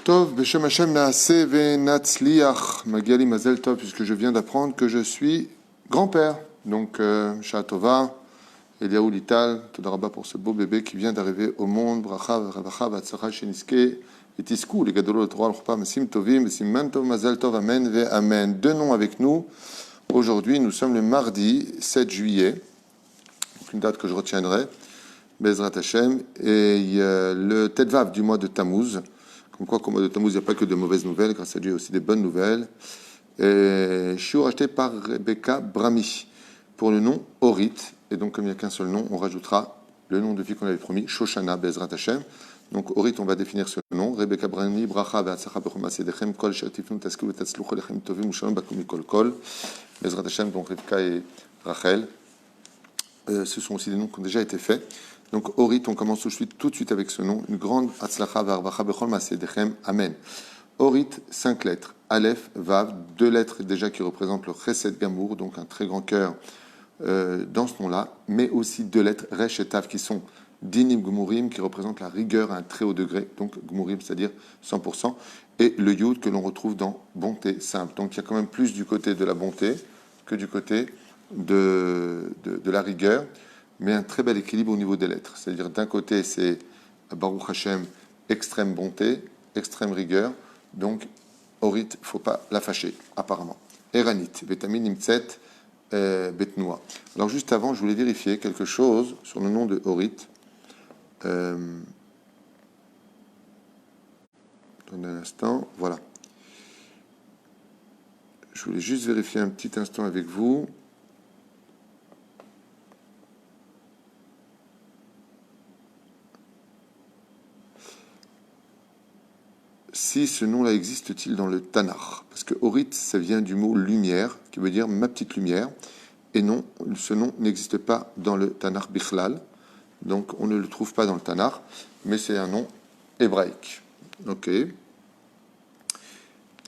Tov, Beshem Hashem Naaseh Venatzliach, Magali Mazel Tov, puisque je viens d'apprendre que je suis grand-père. Donc, Shah Tova, Eliaou Lital, Todarabah pour ce beau bébé qui vient d'arriver au monde. Bracha, Ravacha, Vatzara, Sheniske, et Tiskou, les Gadolo, le Torah, le Chpa, Messim Tovim, Messim Mantov, Mazel Tov, Amen, Ve Amen. Deux noms avec nous. Aujourd'hui, nous sommes le mardi 7 juillet, donc une date que je retiendrai, Bezrat Hashem, et le Tedvav du mois de Tammuz. Comme quoi, qu'au mois de Tammuz, il n'y a pas que de mauvaises nouvelles, grâce à Dieu, il y a aussi des bonnes nouvelles. Shiur acheté par Rebecca Brami, pour le nom Orit. Et donc, comme il n'y a qu'un seul nom, on rajoutera le nom de fille qu'on avait promis, Shoshana Bezrat Hashem. Donc, Orit, on va définir ce nom. Rebecca Brami, Bracha, Ve'atzacha, Bechom Asedechem, Kol, Shertifnu, Tasku, Vetatzluch, Lechem Tovim, Ushalom, Bakum, Kol, Kol. Bezrat Hashem, donc Rebecca et Rachel. Ce sont aussi des noms qui ont déjà été faits. Donc, Orit, on commence tout de suite avec ce nom. Une grande Hatzlacha Varvacha Bechol Masedechem. Amen. Orit, 5 lettres. Aleph, Vav, 2 lettres déjà qui représentent le Chesed Gamour, donc un très grand cœur dans ce nom-là, mais aussi 2 lettres, Resh et Tav, qui sont Dinim Gmurim, qui représentent la rigueur à un très haut degré, donc Gmurim, c'est-à-dire 100%, et le Yud que l'on retrouve dans bonté simple. Donc, il y a quand même plus du côté de la bonté que du côté de la rigueur, mais un très bel équilibre au niveau des lettres. C'est-à-dire, d'un côté, c'est Baruch Hashem, extrême bonté, extrême rigueur. Donc, Orit, il ne faut pas la fâcher, apparemment. Eranit, Betamin Nimtset, Betnoua. Alors, juste avant, je voulais vérifier quelque chose sur le nom de Orit. Dans un instant, voilà. Je voulais juste vérifier un petit instant avec vous. Si ce nom-là existe-t-il dans le Tanakh? Parce que Orit, ça vient du mot lumière, qui veut dire ma petite lumière. Et non, ce nom n'existe pas dans le Tanakh Bichlal. Donc, on ne le trouve pas dans le Tanakh, mais c'est un nom hébraïque. Ok.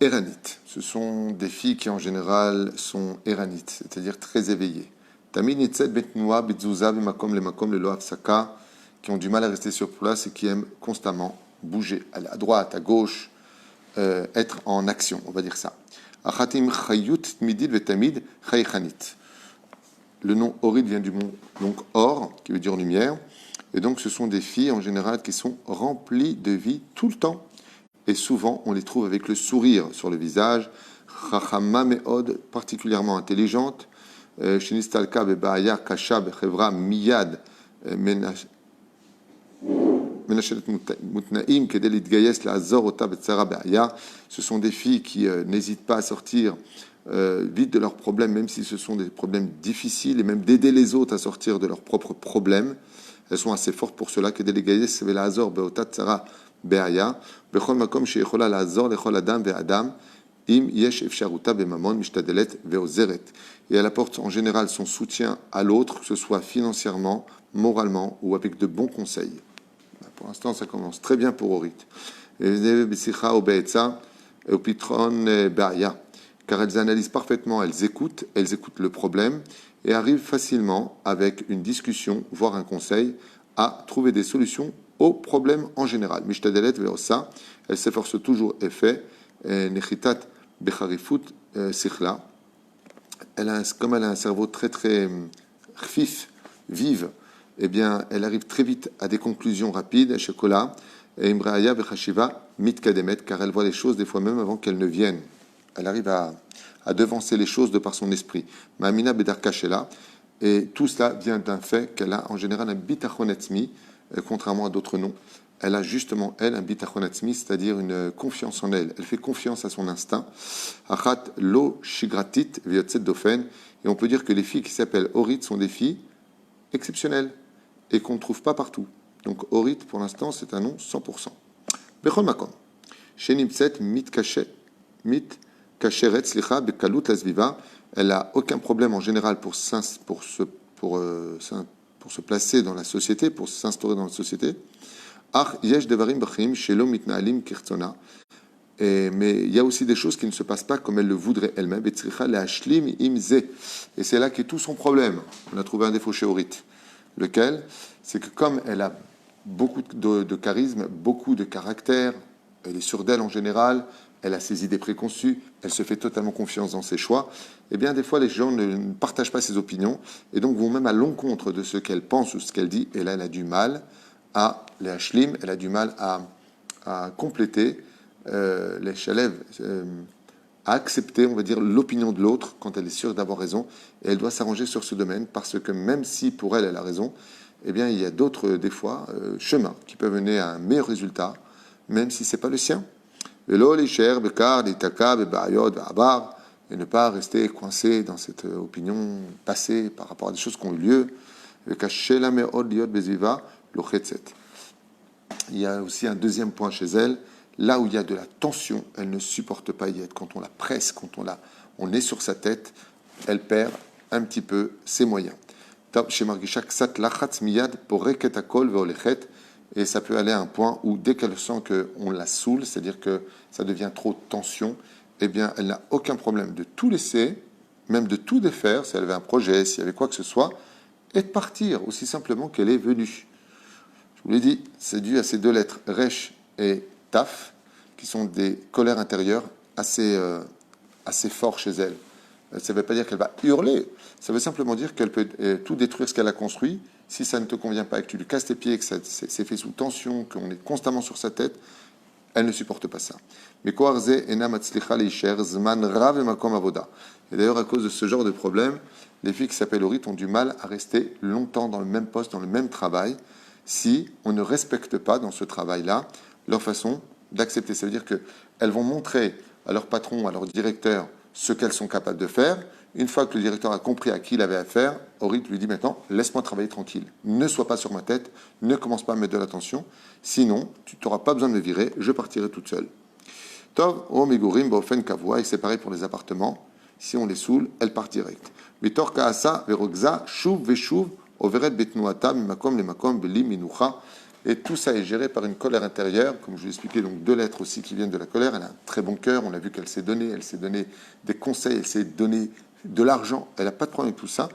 Éranites. Ce sont des filles qui, en général, sont éranites, c'est-à-dire très éveillées. Tamin Yitzet Betnoua, Bitzuza, Bimakom, Lemakom, Lelo Afsaka, qui ont du mal à rester sur place et qui aiment constamment bouger, aller à droite, à gauche, être en action, on va dire ça. Achatim Chayut Tmidid Vetamid Chaychanit. Le nom Orit vient du mot donc or, qui veut dire lumière, et donc ce sont des filles en général qui sont remplies de vie tout le temps, et souvent on les trouve avec le sourire sur le visage. Chachama Meod, particulièrement intelligente. Shinistalka Bebaaya Kasha Bechevra Miyad Menash. Ce sont des filles qui n'hésitent pas à sortir vite de leurs problèmes, même si ce sont des problèmes difficiles, et même d'aider les autres à sortir de leurs propres problèmes. Elles sont assez fortes pour cela. Et elle apporte en général son soutien à l'autre, que ce soit financièrement, moralement ou avec de bons conseils. Pour l'instant, ça commence très bien pour Orit. Car elles analysent parfaitement, elles écoutent le problème et arrivent facilement, avec une discussion, voire un conseil, à trouver des solutions aux problèmes en général. Mishtadelet veosa, elle s'efforce toujours et fait. Nechitat becharifut sichla. Comme elle a un cerveau très très vif, vive, eh bien, elle arrive très vite à des conclusions rapides, Shekola, et Imraaya Bechashiva Mitkademet, car elle voit les choses des fois même avant qu'elles ne viennent. Elle arrive à devancer les choses de par son esprit. Ma'amina Bedarka Shela, et tout cela vient d'un fait qu'elle a en général un bitachon etzmi, contrairement à d'autres noms. Elle a justement, elle, un bitachon etzmi, c'est-à-dire une confiance en elle. Elle fait confiance à son instinct. Achat lo shigratit v'yotzet dofen, et on peut dire que les filles qui s'appellent Orit sont des filles exceptionnelles et qu'on ne trouve pas partout. Donc, Orit, pour l'instant, c'est un nom 100%. Bechol makom. Shenimtset mitkasheret slicha bekalut lasviva. Elle n'a aucun problème en général pour se placer dans la société, pour s'instaurer dans la société. Ach yesh devarim bachim shelo mitnaalim kirtzona. Mais il y a aussi des choses qui ne se passent pas comme elle le voudrait elle-même. Et c'est là qu'est tout son problème. On a trouvé un défaut chez Orit. Lequel? C'est que comme elle a beaucoup de charisme, beaucoup de caractère, elle est sûre d'elle en général, elle a ses idées préconçues, elle se fait totalement confiance dans ses choix, eh bien, des fois, les gens ne partagent pas ses opinions et donc vont même à l'encontre de ce qu'elle pense ou ce qu'elle dit. Et là, elle a du mal à les hashlim, elle a du mal à compléter les chalev, à accepter, on va dire, l'opinion de l'autre quand elle est sûre d'avoir raison. Et elle doit s'arranger sur ce domaine parce que même si pour elle, elle a raison, eh bien, il y a d'autres, des fois, chemins qui peuvent mener à un meilleur résultat, même si ce n'est pas le sien. Velo, l'isher, bekar, l'itaka, bebayod, be'abar, et ne pas rester coincé dans cette opinion passée par rapport à des choses qui ont eu lieu. Vekashela me'od liot beziva, lochetzet. Il y a aussi un deuxième point chez elle. Là où il y a de la tension, elle ne supporte pas y être. Quand on la presse, quand on est sur sa tête, elle perd un petit peu ses moyens. Et ça peut aller à un point où dès qu'elle sent qu'on la saoule, c'est-à-dire que ça devient trop de tension, eh bien, elle n'a aucun problème de tout laisser, même de tout défaire, si elle avait un projet, s'il y avait quoi que ce soit, et de partir, aussi simplement qu'elle est venue. Je vous l'ai dit, c'est dû à ces deux lettres, Resh et Taf, qui sont des colères intérieures assez fortes chez elle. Ça ne veut pas dire qu'elle va hurler, ça veut simplement dire qu'elle peut tout détruire ce qu'elle a construit. Si ça ne te convient pas, que tu lui casses tes pieds, que c'est fait sous tension, qu'on est constamment sur sa tête, elle ne supporte pas ça. Mais et d'ailleurs, à cause de ce genre de problème, les filles qui s'appellent Orit ont du mal à rester longtemps dans le même poste, dans le même travail, si on ne respecte pas dans ce travail-là leur façon d'accepter. Ça veut dire qu'elles vont montrer à leur patron, à leur directeur, ce qu'elles sont capables de faire. Une fois que le directeur a compris à qui il avait affaire, Orit lui dit maintenant, laisse-moi travailler tranquille. Ne sois pas sur ma tête, ne commence pas à me mettre de l'attention, sinon tu n'auras pas besoin de me virer, je partirai toute seule. Tov, o megurim, baofen kavua, et c'est pareil pour les appartements. Si on les saoule, elle part direct. Mitor kaasa, verogza, shuv veshuv, overet betnuata, mimakom lemakom, beli minucha. Et tout ça est géré par une colère intérieure, comme je vous l'ai expliqué, donc deux lettres aussi qui viennent de la colère. Elle a un très bon cœur, on a vu qu'elle s'est donné des conseils, elle s'est donné de l'argent, elle n'a pas de problème avec tout ça,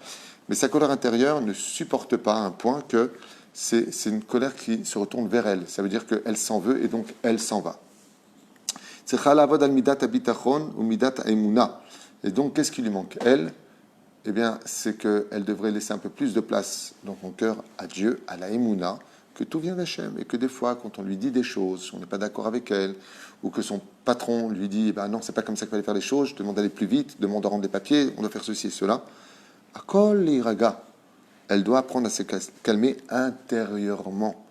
mais sa colère intérieure ne supporte pas à un point que c'est une colère qui se retourne vers elle. Ça veut dire qu'elle s'en veut et donc elle s'en va. Et donc, qu'est-ce qui lui manque? Elle, eh bien, c'est qu'elle devrait laisser un peu plus de place dans son cœur à Dieu, à la Emouna, que tout vient d'Hachem, et que des fois, quand on lui dit des choses, on n'est pas d'accord avec elle, ou que son patron lui dit, ben non, c'est pas comme ça qu'il fallait faire les choses, je te demande d'aller plus vite, demande de rendre des papiers, on doit faire ceci et cela. Akol iraga, elle doit apprendre à se calmer intérieurement.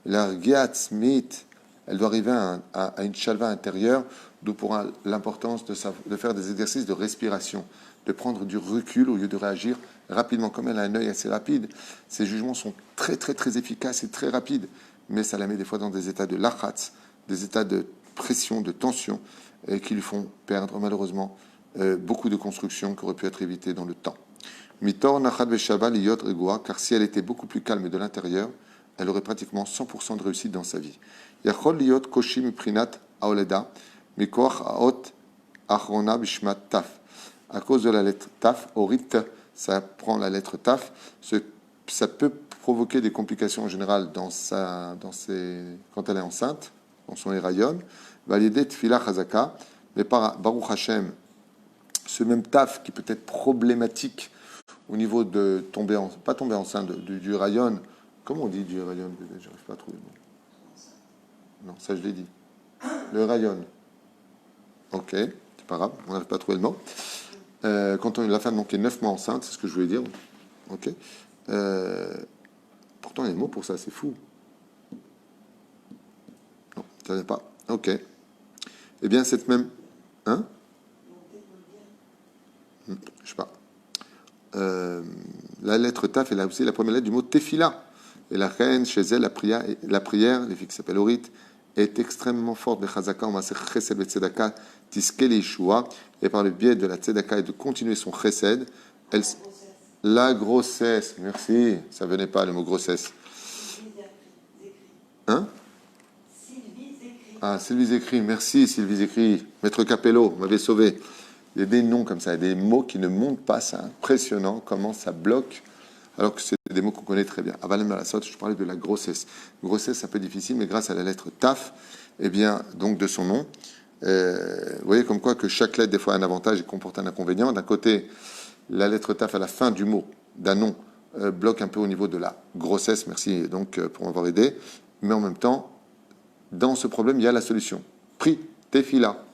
La Smith, elle doit arriver à une chalva intérieure, d'où pourra l'importance de faire des exercices de respiration, de prendre du recul au lieu de réagir rapidement. Comme elle a un œil assez rapide, ses jugements sont très très très efficaces et très rapides, mais ça la met des fois dans des états de lachatz, des états de pression, de tension, et qui lui font perdre malheureusement beaucoup de constructions qui auraient pu être évitées dans le temps. Mitor nachad veshava liyot regoa, car si elle était beaucoup plus calme de l'intérieur, elle aurait pratiquement 100% de réussite dans sa vie. Yachol liyot koshim prinat aoleda, mikoach aot achrona bishmat taf. À cause de la lettre taf, orit, ça prend la lettre taf, ça peut provoquer des complications en général quand elle est enceinte, dans son érayon. Validé tfila chazaka, mais par Baruch Hashem, ce même taf qui peut être problématique au niveau de pas tomber enceinte, du rayon. Comment on dit du rayon? J'arrive pas à trouver le mot. Non, ça je l'ai dit. Le rayon. Ok, c'est pas grave, on n'arrive pas à trouver le mot. Quand la femme donc, est 9 mois enceinte, c'est ce que je voulais dire. Ok. Pourtant, il y a des mots pour ça, c'est fou. Non, ça ne pas. Ok. Eh bien, cette même. Hein? Je sais pas. La lettre Taf est là aussi la première lettre du mot Tefila. Et la reine, chez elle, la prière, les filles qui s'appellent Orit, est extrêmement forte. Et par le biais de la tzedaka et de continuer son chesed, la grossesse, merci, ça venait pas le mot grossesse. Hein? Ah, Sylvie Zécry, merci Sylvie Zécry. Maître Capello m'avait sauvé. Il y a des noms comme ça, il y a des mots qui ne montent pas, c'est impressionnant comment ça bloque, alors que c'est des mots qu'on connaît très bien. Aval malasot, je parlais de la grossesse. Grossesse, c'est un peu difficile, mais grâce à la lettre Taf, eh bien, donc de son nom, vous voyez comme quoi que chaque lettre, des fois, a un avantage et comporte un inconvénient. D'un côté, la lettre Taf à la fin du mot, d'un nom, bloque un peu au niveau de la grossesse. Merci donc pour m'avoir aidé. Mais en même temps, dans ce problème, il y a la solution. Prie, tefila.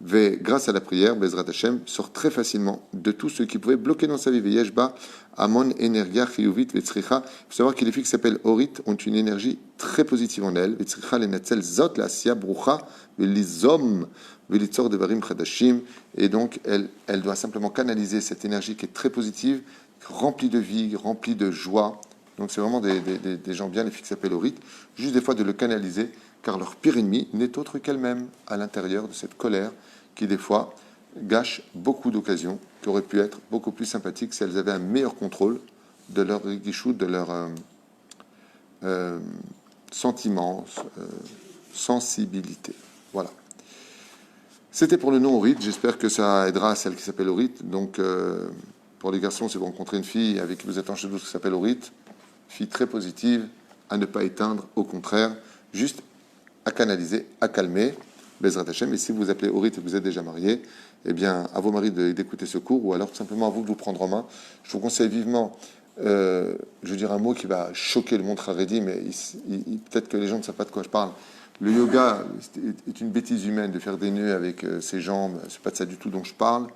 Grâce à la prière, Bezrat Hashem sort très facilement de tout ce qui pouvait bloquer dans sa vie. Yeshba, Amon, Energia, Chiyuvit, Vetzricha. Il faut savoir que les filles qui s'appellent Orit ont une énergie très positive en elles. Vetzricha, Lenatzel, Zot, la Sia, Brucha, Velizom, Velitzor, Devarim, Chadashim. Et donc, elle doit simplement canaliser cette énergie qui est très positive, remplie de vie, remplie de joie. Donc, c'est vraiment des gens bien, les filles qui s'appellent Orit. Juste des fois de le canaliser, car leur pire ennemi n'est autre qu'elle-même à l'intérieur de cette colère qui, des fois, gâche beaucoup d'occasions qui auraient pu être beaucoup plus sympathiques si elles avaient un meilleur contrôle de leur rigichou, de leur sentiments, sensibilité. Voilà. C'était pour le nom Orit. J'espère que ça aidera celle qui s'appelle Orit. Donc, pour les garçons, si vous rencontrez une fille avec qui vous êtes en chez vous qui s'appelle Orit, fille très positive, à ne pas éteindre, au contraire, juste à canaliser, à calmer, Bezrat Hashem. Et si vous appelez Orit et que vous êtes déjà marié, eh bien, à vos maris d'écouter ce cours, ou alors tout simplement à vous de vous prendre en main. Je vous conseille vivement, je veux dire un mot qui va choquer le monde Haredi, mais peut-être que les gens ne savent pas de quoi je parle. Le yoga est une bêtise humaine de faire des nœuds avec ses jambes, c'est pas de ça du tout dont je parle.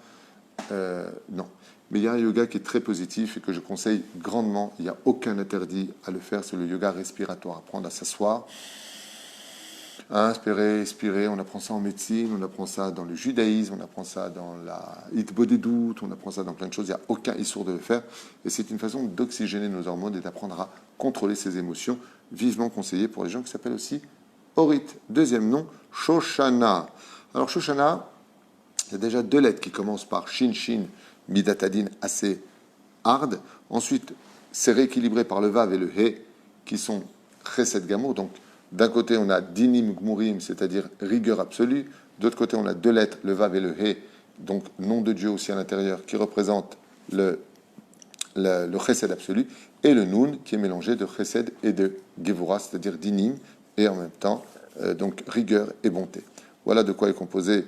Non. Mais il y a un yoga qui est très positif et que je conseille grandement. Il n'y a aucun interdit à le faire, c'est le yoga respiratoire. Apprendre à s'asseoir, à inspirer, expirer. On apprend ça en médecine, on apprend ça dans le judaïsme, on apprend ça dans la hitbodedut, on apprend ça dans plein de choses. Il n'y a aucun issour de le faire. Et c'est une façon d'oxygéner nos hormones et d'apprendre à contrôler ses émotions. Vivement conseillé pour les gens qui s'appellent aussi Orit. Deuxième nom, Shoshana. Alors Shoshana, il y a déjà deux lettres qui commencent par Shin Shin, Midatadin, assez hard. Ensuite, c'est rééquilibré par le Vav et le He, qui sont Chesed Gamour. Donc, d'un côté, on a Dinim Gmurim, c'est-à-dire rigueur absolue. D'autre côté, on a deux lettres, le Vav et le He, donc nom de Dieu aussi à l'intérieur, qui représente le Chesed absolu, et le Nun, qui est mélangé de Chesed et de Gevura, c'est-à-dire Dinim, et en même temps, donc rigueur et bonté. Voilà de quoi est composé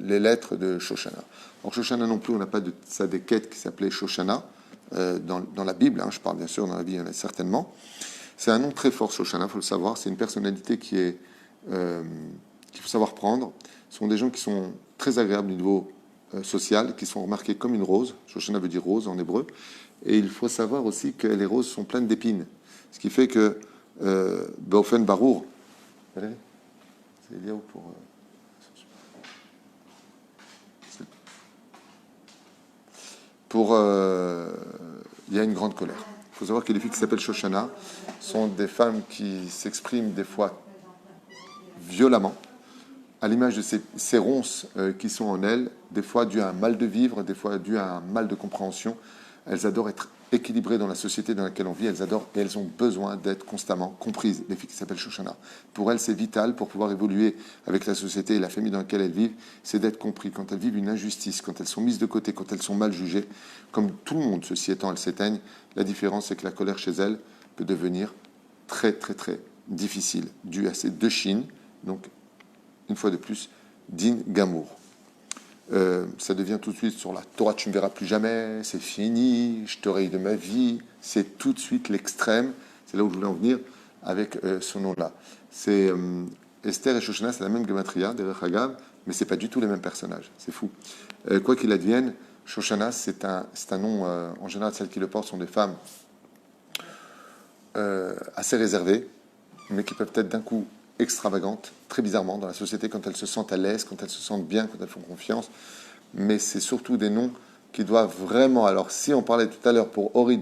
les lettres de Shoshana. Alors Shoshana non plus, on n'a pas de ça des quêtes qui s'appelait Shoshana dans la Bible, hein, je parle bien sûr dans la Bible, il y en a certainement. C'est un nom très fort, Shoshana, il faut le savoir. C'est une personnalité qu'il faut savoir prendre. Ce sont des gens qui sont très agréables au niveau social, qui sont remarqués comme une rose. Shoshana veut dire rose en hébreu. Et il faut savoir aussi que les roses sont pleines d'épines. Ce qui fait que Beofen Barour, c'est Eliaou pour... il y a une grande colère. Il faut savoir que les filles qui s'appellent Shoshana sont des femmes qui s'expriment des fois violemment, à l'image de ces ronces qui sont en elles, des fois dues à un mal de vivre, des fois dues à un mal de compréhension. Elles adorent être équilibrées dans la société dans laquelle on vit, elles adorent et elles ont besoin d'être constamment comprises, les filles qui s'appellent Shoshana. Pour elles, c'est vital pour pouvoir évoluer avec la société et la famille dans laquelle elles vivent, c'est d'être compris. Quand elles vivent une injustice, quand elles sont mises de côté, quand elles sont mal jugées, comme tout le monde, ceci étant, elles s'éteignent. La différence, c'est que la colère chez elles peut devenir très, très, très difficile, due à ces deux chines, donc, une fois de plus, din gamour. Ça devient tout de suite sur la Torah, tu ne me verras plus jamais, c'est fini, je te raye de ma vie. C'est tout de suite l'extrême. C'est là où je voulais en venir avec ce nom-là. C'est Esther et Shoshana, c'est la même gematria, derech Hagav, mais c'est pas du tout les mêmes personnages. C'est fou. Quoi qu'il advienne, Shoshana, c'est un nom, en général, celles qui le portent sont des femmes assez réservées, mais qui peuvent être d'un coup extravagantes, très bizarrement, dans la société, quand elles se sentent à l'aise, quand elles se sentent bien, quand elles font confiance. Mais c'est surtout des noms qui doivent vraiment... Alors, si on parlait tout à l'heure pour Orit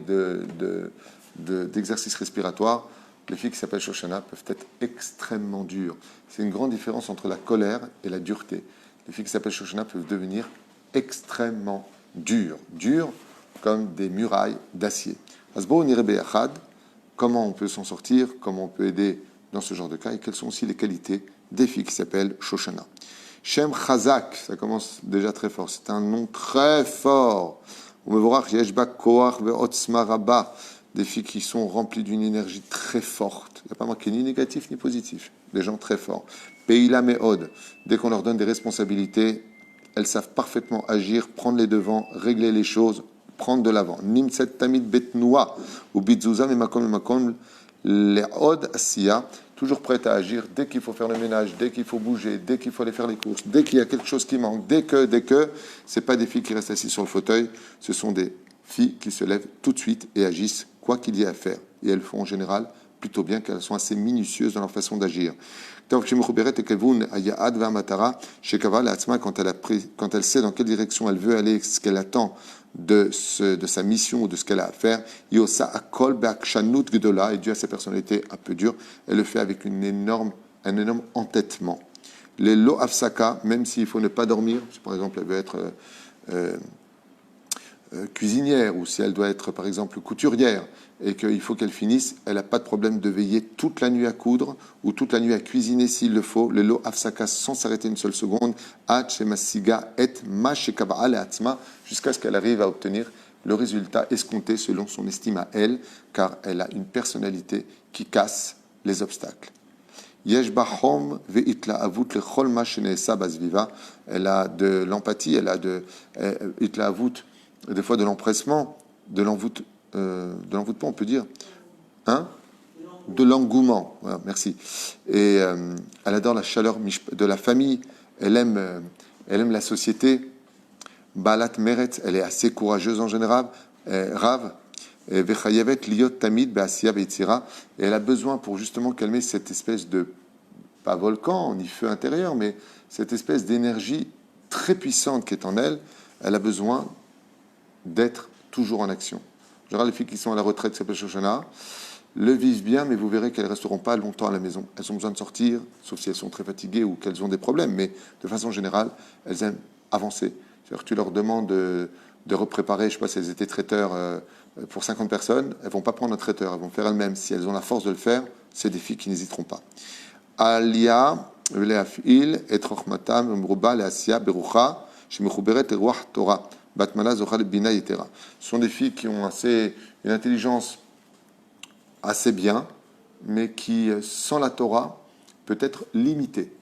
d'exercice respiratoire, les filles qui s'appellent Shoshana peuvent être extrêmement dures. C'est une grande différence entre la colère et la dureté. Les filles qui s'appellent Shoshana peuvent devenir extrêmement dures. Dures comme des murailles d'acier. Asbo Nirebe Achad, comment on peut s'en sortir, comment on peut aider dans ce genre de cas, et quelles sont aussi les qualités des filles qui s'appellent Shoshana. Shem Chazak, ça commence déjà très fort, c'est un nom très fort. Umevorach yesh ba koach ve'otzma rabba. Des filles qui sont remplies d'une énergie très forte. Il n'y a pas marqué ni négatif ni positif. Des gens très forts. Peila me'od. Dès qu'on leur donne des responsabilités, elles savent parfaitement agir, prendre les devants, régler les choses, prendre de l'avant. Nimtset tamid betnoua ou bitzuza memakom le'od asiya. Toujours prête à agir dès qu'il faut faire le ménage, dès qu'il faut bouger, dès qu'il faut aller faire les courses, dès qu'il y a quelque chose qui manque, dès que, c'est pas des filles qui restent assises sur le fauteuil, ce sont des filles qui se lèvent tout de suite et agissent quoi qu'il y ait à faire. Et elles font en général plutôt bien, qu'elles sont assez minutieuses dans leur façon d'agir. Quand elle sait dans quelle direction elle veut aller, ce qu'elle attend de sa mission ou de ce qu'elle a à faire, et Dieu a sa personnalité un peu dure, elle le fait avec un énorme entêtement. Les lo afsaka, même s'il faut ne pas dormir, si par exemple elle veut être cuisinière, ou si elle doit être par exemple couturière, et qu'il faut qu'elle finisse, elle n'a pas de problème de veiller toute la nuit à coudre, ou toute la nuit à cuisiner s'il le faut, le lo afsaka sans s'arrêter une seule seconde, jusqu'à ce qu'elle arrive à obtenir le résultat escompté selon son estime à elle, car elle a une personnalité qui casse les obstacles. Elle a de l'empathie, elle a de des fois de l'empressement, de l'envoûtement, on peut dire, hein, de l'engouement. Voilà, merci. Et elle adore la chaleur de la famille. Elle aime la société. Balat Meret, elle est assez courageuse en général. Rav. Et Vechayevet liot tamid be'asiya ve'yitzira. Et elle a besoin pour justement calmer cette espèce de pas volcan ni feu intérieur, mais cette espèce d'énergie très puissante qui est en elle. Elle a besoin d'être toujours en action. En général, les filles qui sont à la retraite, qui s'appellent Shoshana, le vivent bien, mais vous verrez qu'elles ne resteront pas longtemps à la maison. Elles ont besoin de sortir, sauf si elles sont très fatiguées ou qu'elles ont des problèmes, mais de façon générale, elles aiment avancer. C'est-à-dire que tu leur demandes de repréparer, je ne sais pas si elles étaient traiteurs pour 50 personnes, elles ne vont pas prendre un traiteur, elles vont faire elles-mêmes. Si elles ont la force de le faire, c'est des filles qui n'hésiteront pas. Alia, Leafil, et Trochmatam, Mruba, Leasia, Berucha, Shemechuberet, Eruach, Torah. Batmana, Zochal, Bina, etc. Ce sont des filles qui ont une intelligence assez bien, mais qui, sans la Torah, peut être limitée.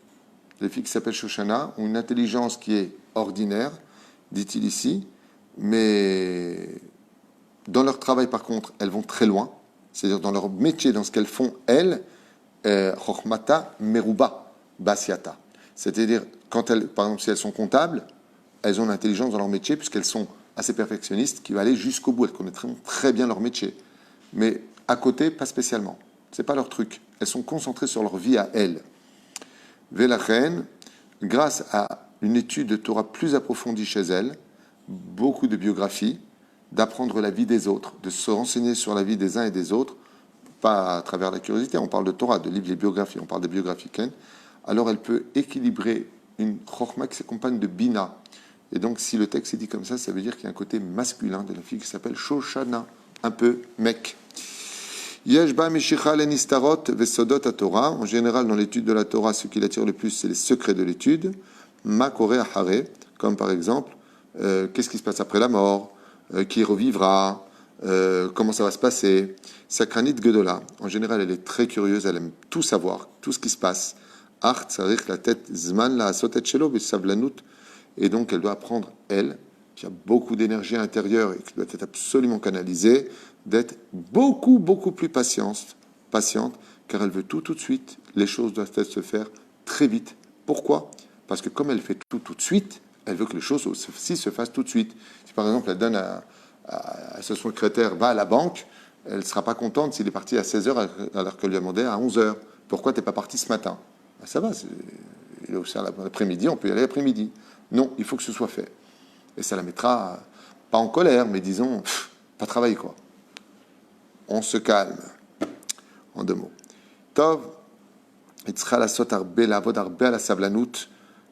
Les filles qui s'appellent Shoshana ont une intelligence qui est ordinaire, dit-il ici, mais dans leur travail, par contre, elles vont très loin. C'est-à-dire dans leur métier, dans ce qu'elles font, elles, Chochmata, Meruba, Basiata. C'est-à-dire, quand elles, par exemple, si elles sont comptables, elles ont une intelligence dans leur métier puisqu'elles sont assez perfectionnistes qui va aller jusqu'au bout. Elles connaîtront très bien leur métier. Mais à côté, pas spécialement. Ce n'est pas leur truc. Elles sont concentrées sur leur vie à elles. Velachen, grâce à une étude de Torah plus approfondie chez elles, beaucoup de biographies, d'apprendre la vie des autres, de se renseigner sur la vie des uns et des autres, pas à travers la curiosité, on parle de Torah, de livres, des biographies, on parle des biographies, alors elle peut équilibrer une chokhma qui s'accompagne de bina. Et donc, si le texte est dit comme ça veut dire qu'il y a un côté masculin de la fille qui s'appelle Shoshana, un peu mec. Yeshba Mishicha Lenistarot Vesodot à Torah. En général, dans l'étude de la Torah, ce qui l'attire le plus, c'est les secrets de l'étude. Makore Ahare, comme par exemple, qu'est-ce qui se passe après la mort, qui revivra, comment ça va se passer. Sakranit Gedola. En général, elle est très curieuse, elle aime tout savoir, tout ce qui se passe. Ach Tsarich la tête Zman la Sotet Shelo Besavlanut. Et donc, elle doit apprendre, elle, qui a beaucoup d'énergie intérieure et qui doit être absolument canalisée, d'être beaucoup, beaucoup plus patiente, car elle veut tout de suite. Les choses doivent se faire très vite. Pourquoi ? Parce que comme elle fait tout de suite, elle veut que les choses aussi se fassent tout de suite. Si par exemple, elle donne à son secrétaire, va à la banque, elle ne sera pas contente s'il est parti à 16h alors qu'elle lui a demandé à 11h. Pourquoi tu n'es pas parti ce matin ? Ben, ça va, il est aussi l'après-midi, on peut y aller l'après-midi. Non, il faut que ce soit fait. Et ça la mettra, pas en colère, mais disons, pas travailler quoi. On se calme. En deux mots. Tov, itzcha lasot arbe לעבוד הרבה על הסבלנות,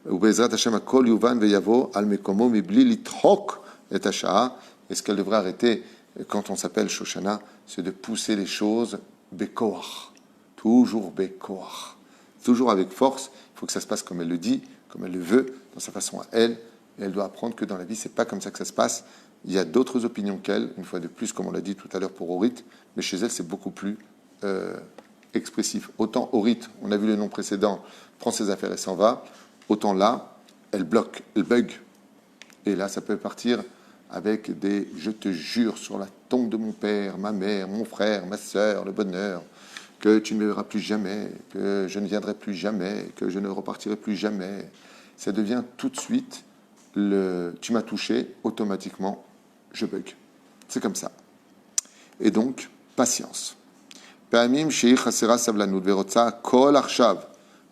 ובעזרת השם הכל יובן ויבוא על מקומו מבלי לדחוק את השעה. Et ce qu'elle devrait arrêter quand on s'appelle Shoshana, c'est de pousser les choses bekoach. Toujours bekoach. Toujours avec force. Il faut que ça se passe comme elle le dit, comme elle le veut, dans sa façon à elle. Et elle doit apprendre que dans la vie, c'est pas comme ça que ça se passe. Il y a d'autres opinions qu'elle, une fois de plus, comme on l'a dit tout à l'heure pour Orit, mais chez elle, c'est beaucoup plus expressif. Autant Orit, on a vu le nom précédent, prend ses affaires et s'en va, autant là, elle bloque, elle bug. Et là, ça peut partir avec des « je te jure sur la tombe de mon père, ma mère, mon frère, ma sœur, le bonheur », que tu ne me verras plus jamais, que je ne viendrai plus jamais, que je ne repartirai plus jamais. Ça devient tout de suite tu m'as touché, automatiquement, je bug. C'est comme ça. Et donc, patience. Et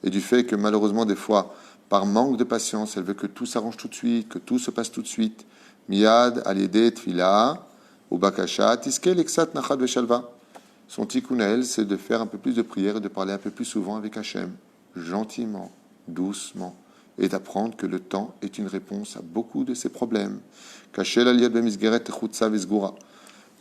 du fait que malheureusement, des fois, par manque de patience, elle veut que tout s'arrange tout de suite, que tout se passe tout de suite. Miyad, aliede, tfila, ou bakasha, tiskel, exat, nachad, veshalva. Son tikkun à elle, c'est de faire un peu plus de prière et de parler un peu plus souvent avec Hachem, gentiment, doucement, et d'apprendre que le temps est une réponse à beaucoup de ses problèmes. Les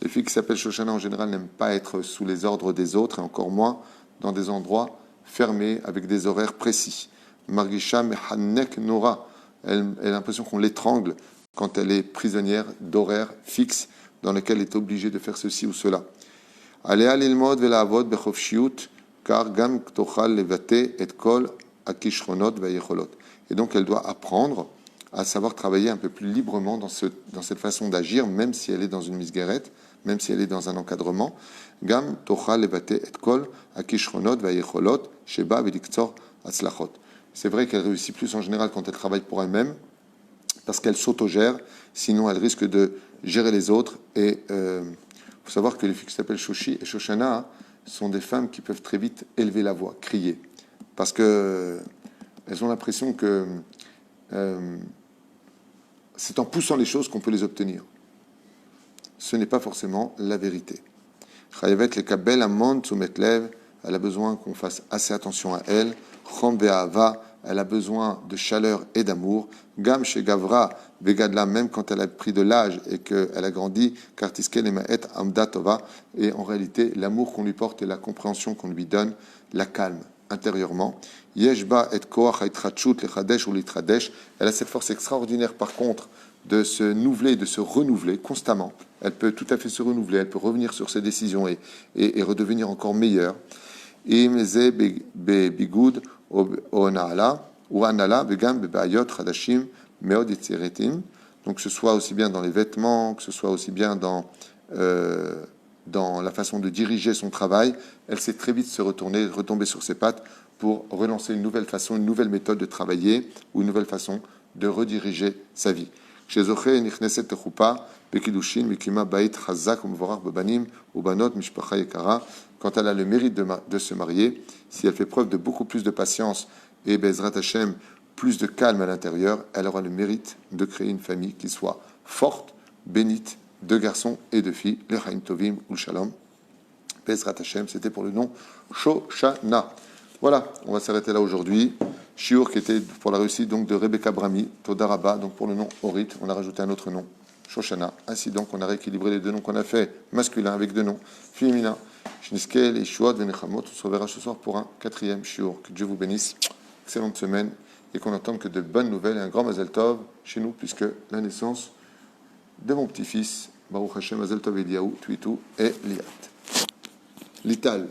filles qui s'appellent Shoshana en général n'aiment pas être sous les ordres des autres, et encore moins dans des endroits fermés avec des horaires précis. Margisha mehanek nora, elle a l'impression qu'on l'étrangle quand elle est prisonnière d'horaires fixes dans lesquels elle est obligée de faire ceci ou cela. Alea lilmod ve'la'avod bechofshiut, car gam tochal levate et kol akishronot ve'yecholot. Et donc elle doit apprendre à savoir travailler un peu plus librement dans cette façon d'agir, même si elle est dans une misguérette, même si elle est dans un encadrement. Gam tochal levate et kol akishronot ve'yecholot, sheba ve'diktzor atzlachot. C'est vrai qu'elle réussit plus en général quand elle travaille pour elle-même, parce qu'elle s'autogère, sinon elle risque de gérer les autres. Et faut savoir que les filles qui s'appellent Shoshi et Shoshana sont des femmes qui peuvent très vite élever la voix, crier, parce que elles ont l'impression que c'est en poussant les choses qu'on peut les obtenir. Ce n'est pas forcément la vérité. Chayavet le kabel amon tzumetlev, elle a besoin qu'on fasse assez attention à elle. Chom ve'ahava, elle a besoin de chaleur et d'amour. Gam chez Gavra, Vegadla, même quand elle a pris de l'âge et qu'elle a grandi, car Tiskel et Amda Tova, et en réalité, l'amour qu'on lui porte et la compréhension qu'on lui donne la calme intérieurement. Yeshba et Koach Aitrachut, le Chadesh ou l'Itradesh, elle a cette force extraordinaire par contre de se nouveler, de se renouveler constamment. Elle peut tout à fait se renouveler, elle peut revenir sur ses décisions et redevenir encore meilleure. Imze bigud o naala ou anala begam bebayot chadashim meod etzeretim. Donc que ce soit aussi bien dans les vêtements, que ce soit aussi bien dans la façon de diriger son travail, elle sait très vite se retourner, retomber sur ses pattes pour relancer une nouvelle façon, une nouvelle méthode de travailler ou une nouvelle façon de rediriger sa vie. Chez Zoché nichneset techupa bekidushin mikima bait chazak umvorach bebanim ubanot mishpacha yekara. Quand elle a le mérite de se marier, si elle fait preuve de beaucoup plus de patience et Bezrat Hashem, plus de calme à l'intérieur, elle aura le mérite de créer une famille qui soit forte, bénite, de garçons et de filles, le Chaim Tovim ou le Shalom. Bezrat Hashem, c'était pour le nom Shoshana. Voilà, on va s'arrêter là aujourd'hui. Shiur qui était pour la réussite donc de Rebecca Brami, Todaraba, donc pour le nom Orit, on a rajouté un autre nom, Shoshana. Ainsi donc, on a rééquilibré les deux noms qu'on a fait, masculin avec deux noms féminins. Shniskel et Shuot Venechamot, on se reverra ce soir pour un quatrième shiur. Que Dieu vous bénisse, excellente semaine, et qu'on n'entende que de bonnes nouvelles et un grand Mazel Tov chez nous, puisque la naissance de mon petit-fils, Baruch Hashem Mazel Tov Eliyahu, Tuitou et Liat. Lital.